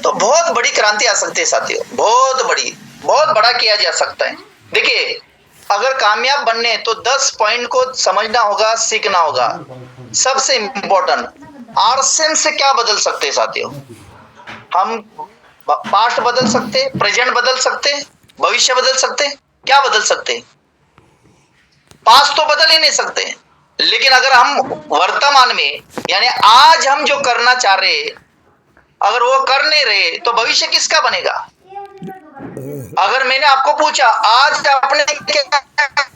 तो बहुत बड़ी क्रांति आ सकती है साथियों, बहुत बड़ा किया जा सकता है। देखिए, अगर कामयाब बनने तो 10 पॉइंट को समझना होगा, सीखना होगा। सबसे इंपॉर्टेंट, आरसेम से क्या बदल सकते हैं साथियों? हम पास्ट बदल सकते, प्रेजेंट बदल सकते, भविष्य बदल सकते। क्या बदल सकते? पास्ट तो बदल ही नहीं सकते, लेकिन अगर हम वर्तमान में, यानी आज हम जो करना चाह रहे, अगर वो कर नहीं रहे तो भविष्य किसका बनेगा? अगर मैंने आपको पूछा आज आपने क्या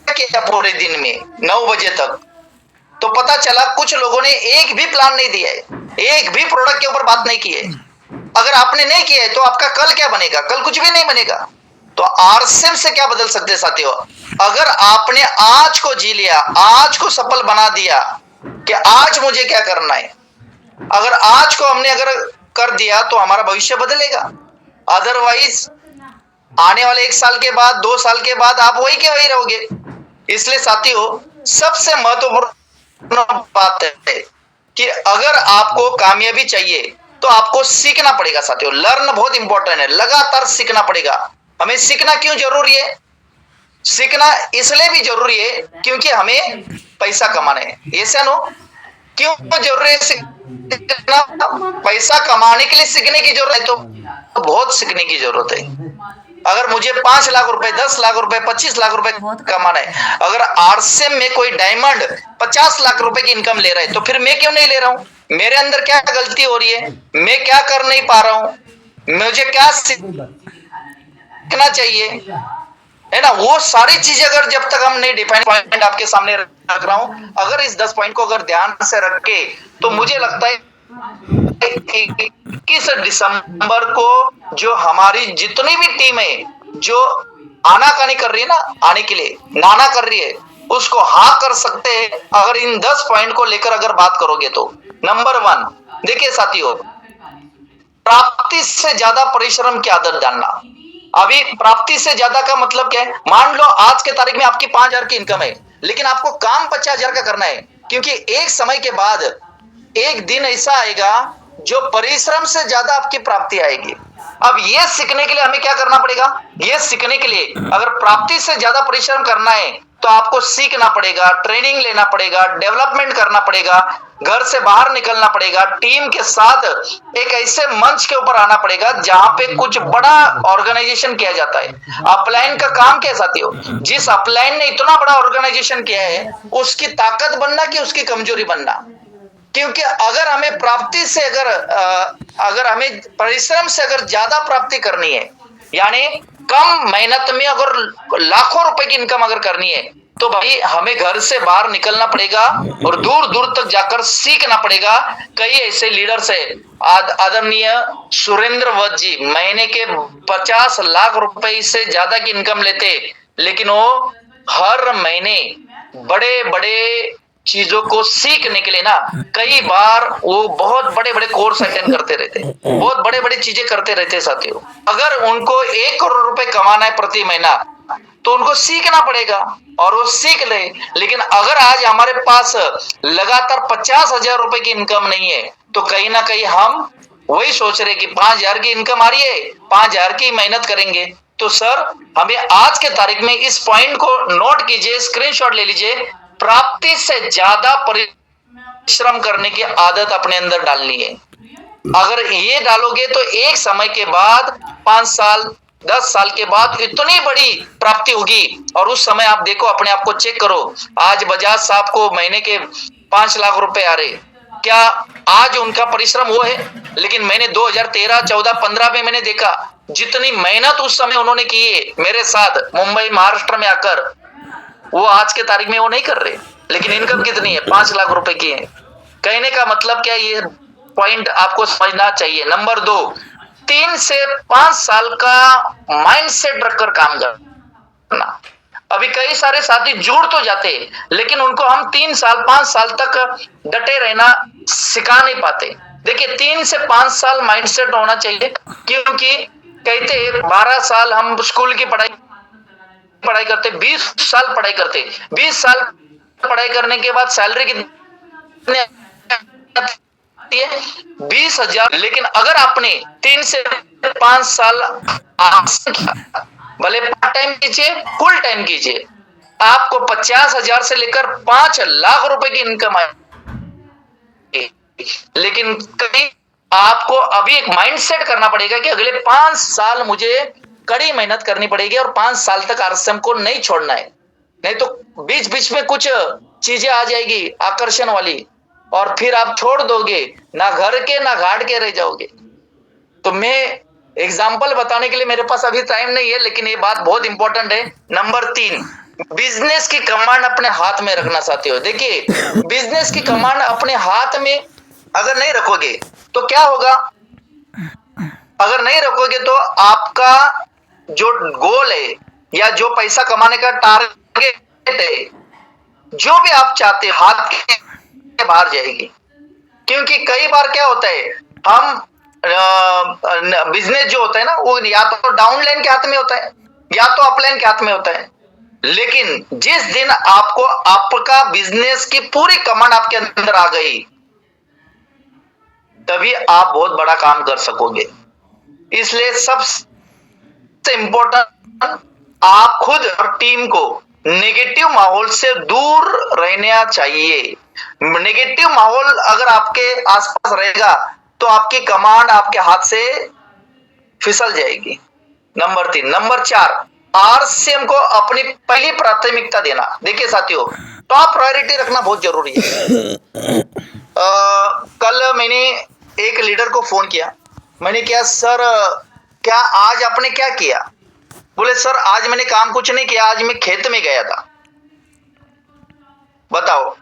किया पूरे दिन में 9 बजे तक, तो पता चला कुछ लोगों ने एक भी प्लान नहीं दिया है, एक भी प्रोडक्ट के ऊपर बात नहीं की है। अगर आपने नहीं किया है तो आपका कल क्या बनेगा? कल कुछ भी नहीं बनेगा। तो आरसेम से क्या बदल सकते साथियों? अगर आपने आज को जी लिया, आज को सफल बना दिया कि आज मुझे क्या करना है, अगर आज को हमने अगर कर दिया तो हमारा भविष्य बदलेगा। अदरवाइज आने वाले 1 साल के बाद, 2 साल के बाद आप वही के वही रहोगे। इसलिए साथियों, सबसे महत्वपूर्ण बात है कि अगर आपको कामयाबी चाहिए तो आपको सीखना पड़ेगा साथियों। लर्न बहुत इंपॉर्टेंट है, लगातार सीखना पड़ेगा। हमें सीखना क्यों जरूरी है? सीखना इसलिए भी जरूरी है क्योंकि हमें पैसा कमाना है। ऐसा नो, क्यों जरूरी है सीखना? पैसा कमाने के लिए सीखने की जरूरत है, तो बहुत सीखने की जरूरत है। अगर मुझे 5 लाख रुपए, 10 लाख रुपए, 25 लाख रुपए कमाना है, अगर आरसेम में कोई डायमंड 50 लाख रुपए की इनकम ले रहा है, तो फिर मैं क्यों नहीं ले रहा हूं? मेरे अंदर क्या गलती हो रही है? मैं क्या कर नहीं पा रहा हूं? मुझे क्या सीखना चाहिए, है ना? वो सारी चीजें अगर जब तक हम नहीं डिफाइन पॉइंट आपके सामने रख रहा हूं, अगर इस 10 पॉइंट को अगर ध्यान से रख के, तो मुझे लगता है 21 दिसंबर को जो हमारी जितनी भी टीम है, जो आनाकानी कर रही है ना, आने के लिए नाना कर रही है, उसको हाँ कर सकते हैं अगर इन 10 पॉइंट को लेकर अगर बात करोगे तो। नंबर 1, देखिए साथियों, प्राप्ति से ज्यादा परिश्रम की आदत डालना। अभी प्राप्ति से ज्यादा का मतलब क्या है? मान लो आज के तारीख में आपकी 5,000 की इनकम है, लेकिन आपको काम 50,000 का करना है, क्योंकि एक समय के बाद एक दिन ऐसा आएगा जो परिश्रम से ज्यादा आपकी प्राप्ति आएगी। अब ये सीखने के लिए हमें क्या करना पड़ेगा? ये सीखने के लिए अगर प्राप्ति से ज्यादा परिश्रम करना है तो आपको सीखना पड़ेगा, ट्रेनिंग लेना पड़ेगा, डेवलपमेंट करना पड़ेगा, घर से बाहर निकलना पड़ेगा, टीम के साथ एक ऐसे मंच के ऊपर आना पड़ेगा जहां पे कुछ बड़ा ऑर्गेनाइजेशन किया जाता है। अपलाइन का काम क्या साथियों? जिस अपलाइन ने इतना बड़ा ऑर्गेनाइजेशन किया है, उसकी ताकत बनना कि उसकी कमजोरी बनना। क्योंकि अगर हमें प्राप्ति से अगर हमें परिश्रम से अगर ज्यादा प्राप्ति करनी है, यानी कम मेहनत में अगर लाखों रुपए की इनकम अगर करनी है, तो भाई हमें घर से बाहर निकलना पड़ेगा और दूर दूर तक जाकर सीखना पड़ेगा। कई ऐसे लीडर्स है, आदरणीय सुरेंद्र वत्स जी महीने के 50 लाख रुपए से ज्यादा की इनकम लेते, लेकिन वो हर महीने बड़े बड़े चीजों को सीखने के लिए ना, कई बार वो बहुत बड़े बड़े कोर्स अटेंड करते रहते, बहुत बड़े बड़े चीजें करते रहते साथियों। अगर उनको 1 करोड़ रुपए कमाना है प्रति महीना, तो उनको सीखना पड़ेगा और वो सीख ले। लेकिन अगर आज हमारे पास लगातार 50,000 रुपए की इनकम नहीं है, तो कहीं ना कहीं हम वही सोच रहे कि 5,000 की इनकम आ रही है, 5,000 की मेहनत करेंगे। तो सर, हमें आज के तारीख में इस पॉइंट को नोट कीजिए, स्क्रीनशॉट ले लीजिए, प्राप्ति से ज्यादा परिश्रम करने की आदत अपने अंदर डालनी है। अगर ये डालोगे तो एक समय के बाद 5 साल 10 साल के बाद इतनी बड़ी प्राप्ति होगी। और उस समय आप देखो, अपने आप को चेक करो, आज बजाज साहब को महीने के 5 लाख रुपए आ रहे, क्या आज उनका परिश्रम वो है? लेकिन मैंने 2013, 14, 15 में मैंने देखा जितनी मेहनत उस समय उन्होंने की है मेरे साथ मुंबई महाराष्ट्र में आकर, वो आज के तारीख में वो नहीं कर रहे, लेकिन इनकम कितनी है? 5 लाख रुपए की है। कहने का मतलब क्या, ये पॉइंट आपको समझना चाहिए। नंबर 2, 3 से 5 साल का माइंडसेट रखकर काम करना। अभी कई सारे साथी जुड़ तो जाते, लेकिन उनको हम 3 साल 5 साल तक डटे रहना सिखा नहीं पाते। देखिए, 3 से 5 साल माइंडसेट होना चाहिए, क्योंकि कहते 12 साल हम स्कूल की पढ़ाई करते, 20 साल पढ़ाई करते, 20 साल पढ़ाई करने के बाद सैलरी कितनी है 20,000। लेकिन अगर आपने 3 से 5 साल भले पार्ट टाइम कीजिए, फुल टाइम कीजिए, आपको 50,000 से लेकर 5 लाख रुपए की इनकम आएगी। लेकिन कभी आपको अभी एक माइंडसेट करना पड़ेगा कि अगले 5 साल मुझे कड़ी मेहनत करनी पड़ेगी और 5 साल तक आरएसएम को नहीं छोड़ना है, नहीं तो बीच बीच में कुछ चीजें आ जाएगी आकर्षण वाली और फिर आप छोड़ दोगे, ना घर के ना घाट के रह जाओगे। तो मैं एग्जाम्पल बताने के लिए मेरे पास अभी टाइम नहीं है, लेकिन ये बात बहुत इंपॉर्टेंट है। नंबर 3, बिजनेस की कमांड अपने हाथ में रखना चाहते हो। देखिए, बिजनेस की कमांड अपने हाथ में अगर नहीं रखोगे तो क्या होगा? अगर नहीं रखोगे तो आपका जो गोल है या जो पैसा कमाने का टारगेट है, जो भी आप चाहते हो, हाथ के बाहर जाएगी। क्योंकि कई बार क्या होता है, हम बिजनेस जो होता है ना, वो या तो डाउनलाइन के हाथ में होता है या तो अपलाइन के हाथ में होता है। लेकिन जिस दिन आपको आपका बिजनेस की पूरी कमांड आपके अंदर आ गई, तभी आप बहुत बड़ा काम कर सकोगे। इसलिए सबसे इंपॉर्टेंट, आप खुद और टीम को नेगेटिव माहौल से दूर रहना चाहिए। नेगेटिव माहौल अगर आपके आसपास रहेगा तो आपकी कमांड आपके हाथ से फिसल जाएगी। नंबर 3। नंबर 4, आरसीएम को अपनी पहली प्राथमिकता देना। देखिए साथियों, टॉप प्रायोरिटी रखना बहुत जरूरी है। कल मैंने एक लीडर को फोन किया, मैंने किया, सर क्या आज आपने क्या किया? बोले, सर आज मैंने काम कुछ नहीं किया, आज मैं खेत में गया था। बताओ,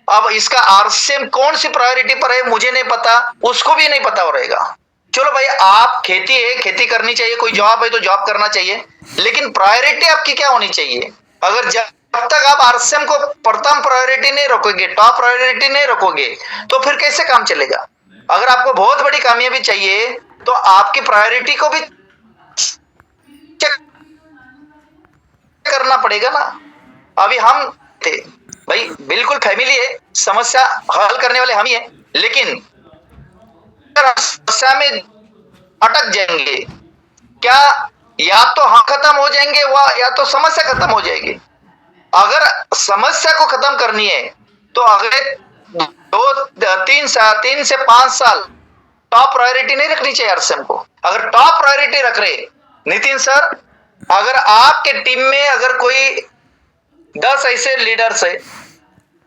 अब इसका आरसीएम कौन सी प्रायोरिटी पर है मुझे नहीं पता, उसको भी नहीं पता हो रहेगा। चलो भाई, आप खेती है, खेती करनी चाहिए, कोई जॉब है तो जॉब करना चाहिए, लेकिन प्रायोरिटी आपकी क्या होनी चाहिए? अगर जब तक आप आरसीएम को प्रथम प्रायोरिटी नहीं रखोगे, टॉप प्रायोरिटी नहीं रखोगे, तो फिर कैसे काम चलेगा? अगर आपको बहुत बड़ी कामयाबी चाहिए तो आपकी प्रायोरिटी को भी चेक करना पड़ेगा ना। अभी हम थे भाई, बिल्कुल फैमिली है, समस्या हल करने वाले हम ही हैं, लेकिन समस्या में अटक जाएंगे, क्या या तो हम खत्म हो जाएंगे या तो समस्या खत्म हो जाएगी। अगर समस्या को खत्म करनी है तो अगले 3 से 5 साल टॉप प्रायोरिटी नहीं रखनी चाहिए आरसीएम को। अगर टॉप प्रायोरिटी रख रहे नितिन सर, अगर आपके टीम में अगर कोई 10 ऐसे लीडर्स है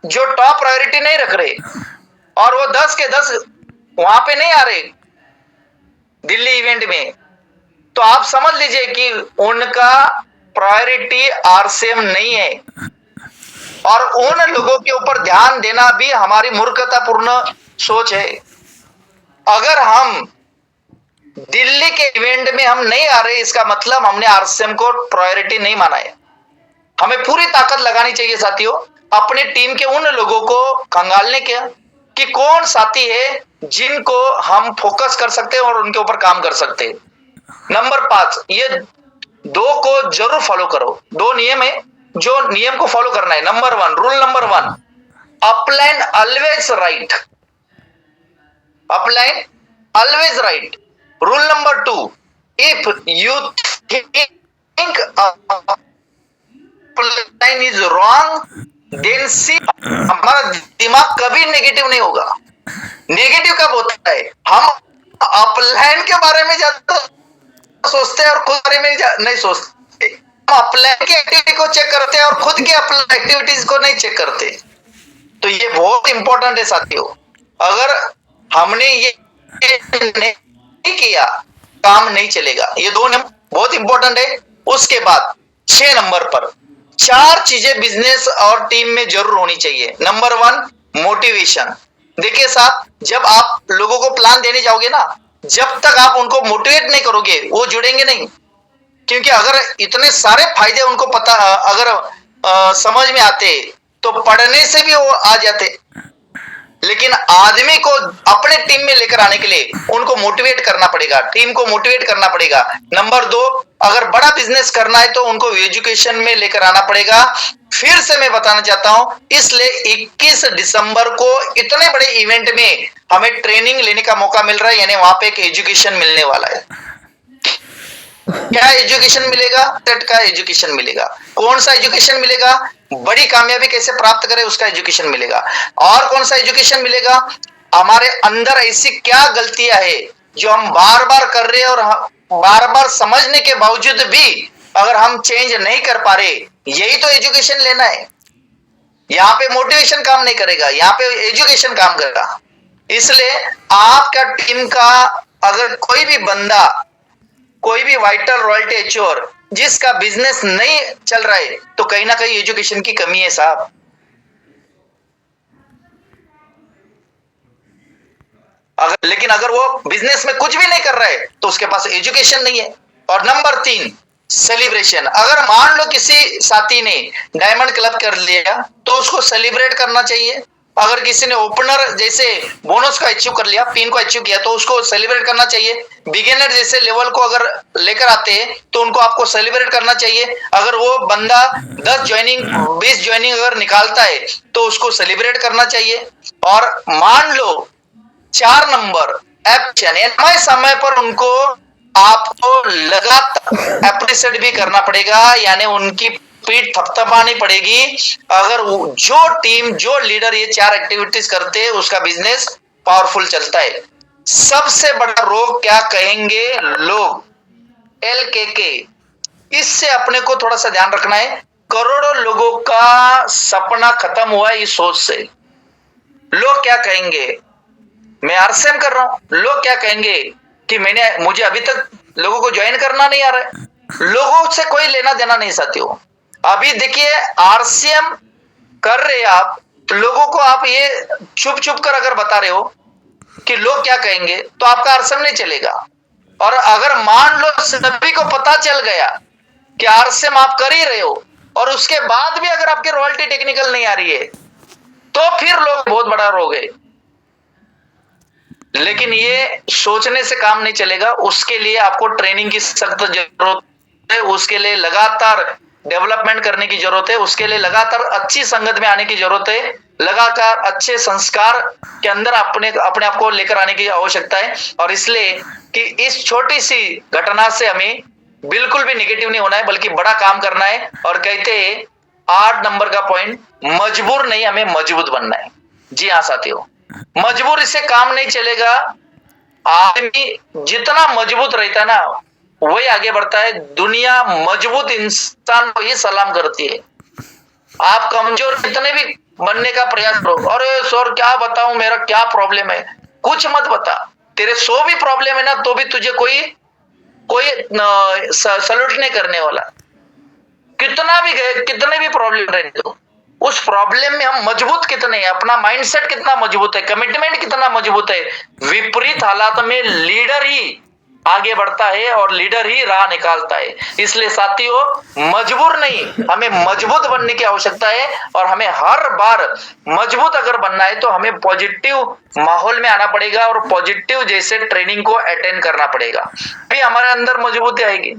जो टॉप प्रायोरिटी नहीं रख रहे और वो 10 के 10 वहां पे नहीं आ रहे दिल्ली इवेंट में, तो आप समझ लीजिए कि उनका प्रायोरिटी आरसीएम नहीं है। और उन लोगों के ऊपर ध्यान देना भी हमारी मूर्खतापूर्ण सोच है। अगर हम दिल्ली के इवेंट में हम नहीं आ रहे, इसका मतलब हमने आरसीएम को प्रायोरिटी नहीं माना है। हमें पूरी ताकत लगानी चाहिए साथियों, अपने टीम के उन लोगों को खंगालने के कि कौन साथी है जिनको हम फोकस कर सकते हैं और उनके ऊपर काम कर सकते हैं। नंबर 5, ये 2 को जरूर फॉलो करो। 2 नियम है जो नियम को फॉलो करना है। Number 1, rule number 1, upline always right. Upline always right. Rule number 2, if you think upline is wrong then see. हमारा दिमाग कभी नेगेटिव नहीं होगा। नेगेटिव कब होता है? हम अपलाइन के बारे में ज्यादा सोचते हैं और खुद बारे में नहीं सोचते। हम अपलाइन की एक्टिविटी को चेक करते हैं और खुद की एक्टिविटीज को नहीं चेक करते। तो ये बहुत इंपॉर्टेंट है साथियों। अगर हमने ये नहीं किया, काम नहीं चलेगा। ये 2 नियम बहुत इंपॉर्टेंट है। उसके बाद 6 नंबर पर 4 चीजें बिजनेस और टीम में जरूर होनी चाहिए। Number 1, motivation. देखिए साहब, जब आप लोगों को प्लान देने जाओगे ना, जब तक आप उनको मोटिवेट नहीं करोगे वो जुड़ेंगे नहीं। क्योंकि अगर इतने सारे फायदे उनको पता अगर समझ में आते तो पढ़ने से भी वो आ जाते। लेकिन आदमी को अपने टीम में लेकर आने के लिए उनको मोटिवेट करना पड़ेगा, टीम को मोटिवेट करना पड़ेगा। नंबर 2, अगर बड़ा बिजनेस करना है तो उनको एजुकेशन में लेकर आना पड़ेगा। फिर से मैं बताना चाहता हूं, इसलिए 21 दिसंबर को इतने बड़े इवेंट में हमें ट्रेनिंग लेने का मौका मिल रहा है, यानी वहां पे एक एजुकेशन मिलने वाला है। क्या एजुकेशन मिलेगा? टेट का एजुकेशन मिलेगा। कौन सा एजुकेशन मिलेगा? बड़ी कामयाबी कैसे प्राप्त करें उसका एजुकेशन मिलेगा। और कौन सा एजुकेशन मिलेगा? हमारे अंदर ऐसी क्या गलतियां है जो हम बार बार कर रहे हैं और बार बार समझने के बावजूद भी अगर हम चेंज नहीं कर पा रहे, यही तो एजुकेशन लेना है। यहाँ पे मोटिवेशन काम नहीं करेगा, यहाँ पे एजुकेशन काम करेगा। इसलिए आपका टीम का अगर कोई भी बंदा, कोई भी वाइटल रॉयल्टी एच्योर जिसका बिजनेस नहीं चल रहा है, तो कहीं ना कहीं एजुकेशन की कमी है साहब। लेकिन अगर वो बिजनेस में कुछ भी नहीं कर रहा है तो उसके पास एजुकेशन नहीं है। और नंबर 3, सेलिब्रेशन। अगर मान लो किसी साथी ने डायमंड क्लब कर लिया तो उसको सेलिब्रेट करना चाहिए। अगर किसी ने ओपनर जैसे बोनस को अचीव कर लिया, पिन को अचीव किया, तो उसको सेलिब्रेट करना चाहिए। बिगिनर जैसे लेवल को अगर लेकर आते हैं तो उनको आपको सेलिब्रेट करना चाहिए। अगर वो बंदा 10 ज्वाइनिंग 20 ज्वाइनिंग अगर निकालता है तो उसको सेलिब्रेट करना चाहिए। और मान लो 4 नंबर एप्रिशिएशन, समय पर उनको आपको लगातार एप्रिशिएट भी करना पड़ेगा, यानी उनकी पीठ थपथपानी पड़ेगी। अगर जो टीम, जो लीडर ये 4 एक्टिविटीज करते हैं उसका बिजनेस पावरफुल चलता है। सबसे बड़ा रोग क्या कहेंगे लोग? LKK। इससे अपने को थोड़ा सा ध्यान रखना है। करोड़ों लोगों का सपना खत्म हुआ इस सोच से। लोग क्या कहेंगे? मैं आरसीएम कर रहा हूं, लोग क्या कहेंगे कि मुझे अभी तक लोगों को ज्वाइन करना नहीं आ रहा है। लोगों से कोई लेना देना नहीं साथियों। अभी देखिए आरसीएम कर रहे आप, लोगों को आप ये छुप छुप कर अगर बता रहे हो कि लोग क्या कहेंगे, तो आपका आरसीएम नहीं चलेगा। और अगर मान लो सभी को पता चल गया कि आरसीएम आप कर ही रहे हो और उसके बाद भी अगर आपकी रॉयल्टी टेक्निकल नहीं आ रही है, तो फिर लोग बहुत बड़ा रोग है। लेकिन ये सोचने से काम नहीं चलेगा। उसके लिए आपको ट्रेनिंग की सख्त जरूरत है, उसके लिए लगातार डेवलपमेंट करने की जरूरत है, उसके लिए लगातार अच्छी संगत में आने की जरूरत है, लगातार अच्छे संस्कार के अंदर अपने आप को लेकर आने की आवश्यकता है। और इसलिए कि इस छोटी सी घटना से हमें बिल्कुल भी नेगेटिव नहीं होना है, बल्कि बड़ा काम करना है। और कहते हैं 8 नंबर का पॉइंट, मजबूर नहीं, हमें मजबूत बनना है। जी हाँ साथियों, मजबूरी से काम नहीं चलेगा। आदमी जितना मजबूत रहता है ना, वही आगे बढ़ता है। दुनिया मजबूत इंसान को ही सलाम करती है। आप कमजोर कितने भी बनने का प्रयास करो, अरे सर क्या बताऊं, मेरा क्या प्रॉब्लम है, कुछ मत बता। तेरे 100 भी प्रॉब्लम है ना, तो भी तुझे कोई सल्यूट नहीं करने वाला। कितना भी गए, कितने भी प्रॉब्लम रहने दो, उस प्रॉब्लम में हम मजबूत कितने हैं, अपना माइंडसेट कितना मजबूत है, कमिटमेंट कितना मजबूत है। विपरीत हालात में लीडर ही आगे बढ़ता है और लीडर ही राह निकालता है। इसलिए साथियों, मजबूर नहीं, हमें मजबूत बनने की आवश्यकता है। और हमें हर बार मजबूत अगर बनना है तो हमें पॉजिटिव माहौल में आना पड़ेगा और पॉजिटिव जैसे ट्रेनिंग को अटेंड करना पड़ेगा, भी हमारे अंदर मजबूती आएगी।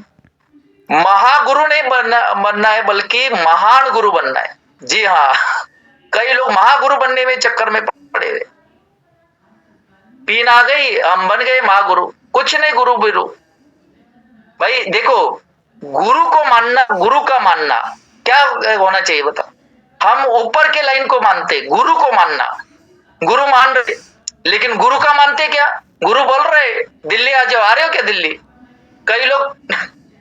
महागुरु नहीं बनना है, बल्कि महान गुरु बनना है। जी हाँ, कई लोग महागुरु बनने में चक्कर में पड़े हुए, पीन आ गई, हम बन गए महागुरु। कुछ नहीं गुरु बिरु। भाई देखो, गुरु को मानना, गुरु का मानना क्या होना चाहिए बताओ? हम ऊपर के लाइन को मानते, गुरु को मानना। गुरु मान रहे, लेकिन गुरु का मानते क्या? गुरु बोल रहे दिल्ली आ जाओ, आ रहे हो क्या दिल्ली? कई लोग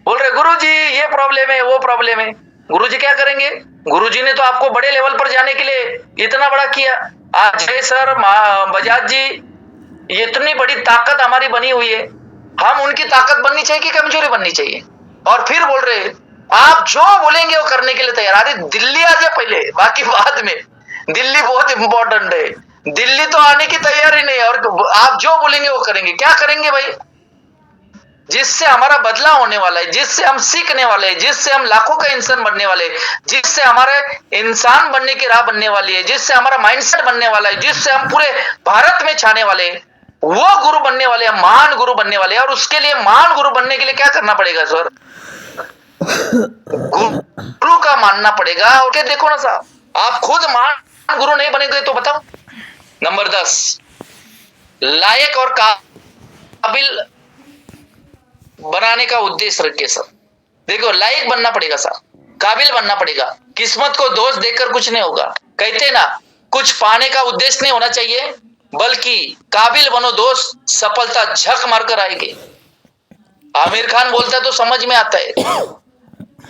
बोल रहे गुरु जी ये प्रॉब्लम है, वो प्रॉब्लम है। गुरु जी क्या करेंगे? गुरु जी ने तो आपको बड़े लेवल पर जाने के लिए इतना बड़ा किया। आज जय सर, बजाज जी, इतनी बड़ी ताकत हमारी बनी हुई है, हम उनकी ताकत बननी चाहिए कि कमजोरी बननी चाहिए? और फिर बोल रहे आप जो बोलेंगे वो करने के लिए तैयार। अरे दिल्ली आ जाए पहले, बाकी बाद में। दिल्ली बहुत इंपॉर्टेंट है, दिल्ली तो आने की तैयारी नहीं है, और आप जो बोलेंगे वो करेंगे। क्या करेंगे भाई? जिससे हमारा बदलाव होने वाला है, जिससे हम सीखने वाले हैं, जिससे हम लाखों का इंसान बनने वाले हैं, जिससे हमारे इंसान बनने की राह बनने वाली है, जिससे हमारा माइंडसेट बनने वाला है, जिससे हम पूरे भारत में छाने वाले हैं, वो गुरु बनने वाले हैं, महान गुरु बनने वाले हैं। और उसके लिए, महान गुरु बनने के लिए क्या करना पड़ेगा सर? गुरु का मानना पड़ेगा। और देखो ना साहब, आप खुद महान गुरु नहीं बनेंगे तो बताओ। नंबर 10, लायक और काबिल बनाने का उद्देश्य रखिए सर। देखो, लायक बनना पड़ेगा सर, काबिल बनना पड़ेगा। किस्मत को दोष देकर कुछ नहीं होगा। कहते ना, कुछ पाने का उद्देश्य नहीं होना चाहिए, बल्कि काबिल बनो दोस्त, सफलता झक मारकर आएगी। आमिर खान बोलता है तो समझ में आता है,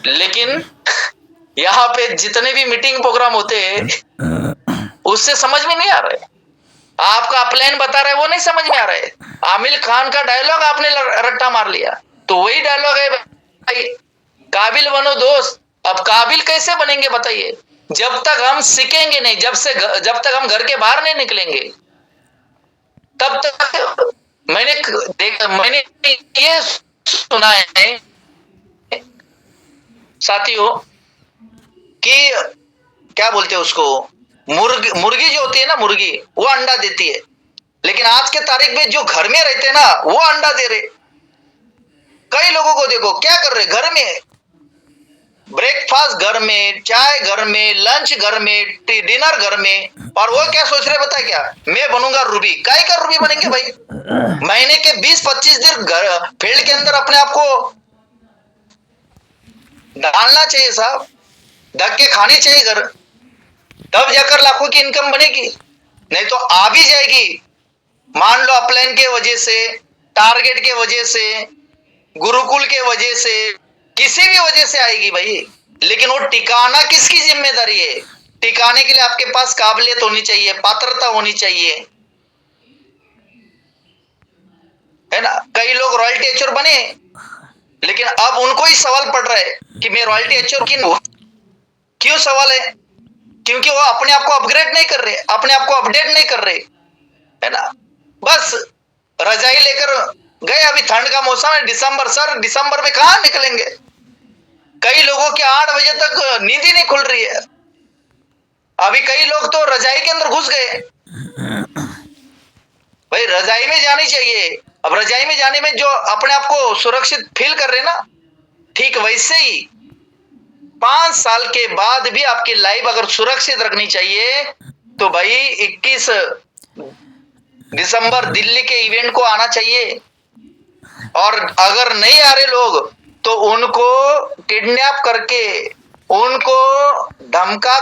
लेकिन यहाँ पे जितने भी मीटिंग प्रोग्राम होते हैं उससे समझ में नहीं आ रहा है। आपका प्लान बता रहे वो नहीं समझ में आ रहा है। आमिर खान का डायलॉग आपने रट्टा मार लिया, तो वही डायलॉग है भाई, काबिल बनो दोस्त। अब काबिल कैसे बनेंगे बताइए? जब तक हम सीखेंगे नहीं, जब तक हम घर के बाहर नहीं निकलेंगे, तब तक मैंने ये सुना है साथियों कि क्या बोलते हैं उसको, मुर्गी जो होती है ना, मुर्गी वो अंडा देती है, लेकिन आज के तारीख में जो घर में रहते हैं ना, वो अंडा दे रहे। कई लोगों को देखो क्या कर रहे, घर में ब्रेकफास्ट घर में, चाय घर में, लंच घर में, डिनर घर में, और वो क्या सोच रहे पता है क्या? मैं बनूंगा रूबी। काय का रूबी बनेंगे भाई? महीने के 20-25 दिन घर फील्ड के अंदर अपने आप को डालना चाहिए साहब, धक्के खाने चाहिए घर, तब जाकर लाखों की इनकम बनेगी। नहीं तो आ भी जाएगी, मान लो अपलाइन के वजह से, टारगेट के वजह से, गुरुकुल के वजह से, किसी भी वजह से आएगी भाई, लेकिन वो टिकाना किसकी जिम्मेदारी है? टिकाने के लिए आपके पास काबिलियत होनी चाहिए, पात्रता होनी चाहिए, है ना। कई लोग रॉयल्टी एचओर बने, लेकिन अब उनको ही सवाल पड़ रहा है कि मैं रॉयल्टी एचओर क्यों सवाल है? क्योंकि वो अपने आप को अपग्रेड नहीं कर रहे, अपने आप को अपडेट नहीं कर रहे, है ना। बस रजाई लेकर गए, अभी ठंड का मौसम है, दिसंबर, सर दिसंबर में कहां निकलेंगे? कई लोगों के 8 बजे तक नींद ही नहीं खुल रही है। अभी कई लोग तो रजाई के अंदर घुस गए। भाई रजाई में जानी चाहिए। अब रजाई में जाने में जो अपने आप को सुरक्षित फील कर रहे ना, ठीक वैसे ही 5 साल के बाद भी आपकी लाइफ अगर सुरक्षित रखनी चाहिए, तो भाई 21 दिसंबर दिल्ली के इवेंट को आना चाहिए। और अगर नहीं आ रहे लोग, तो उनको किडनैप करके, उनको धमका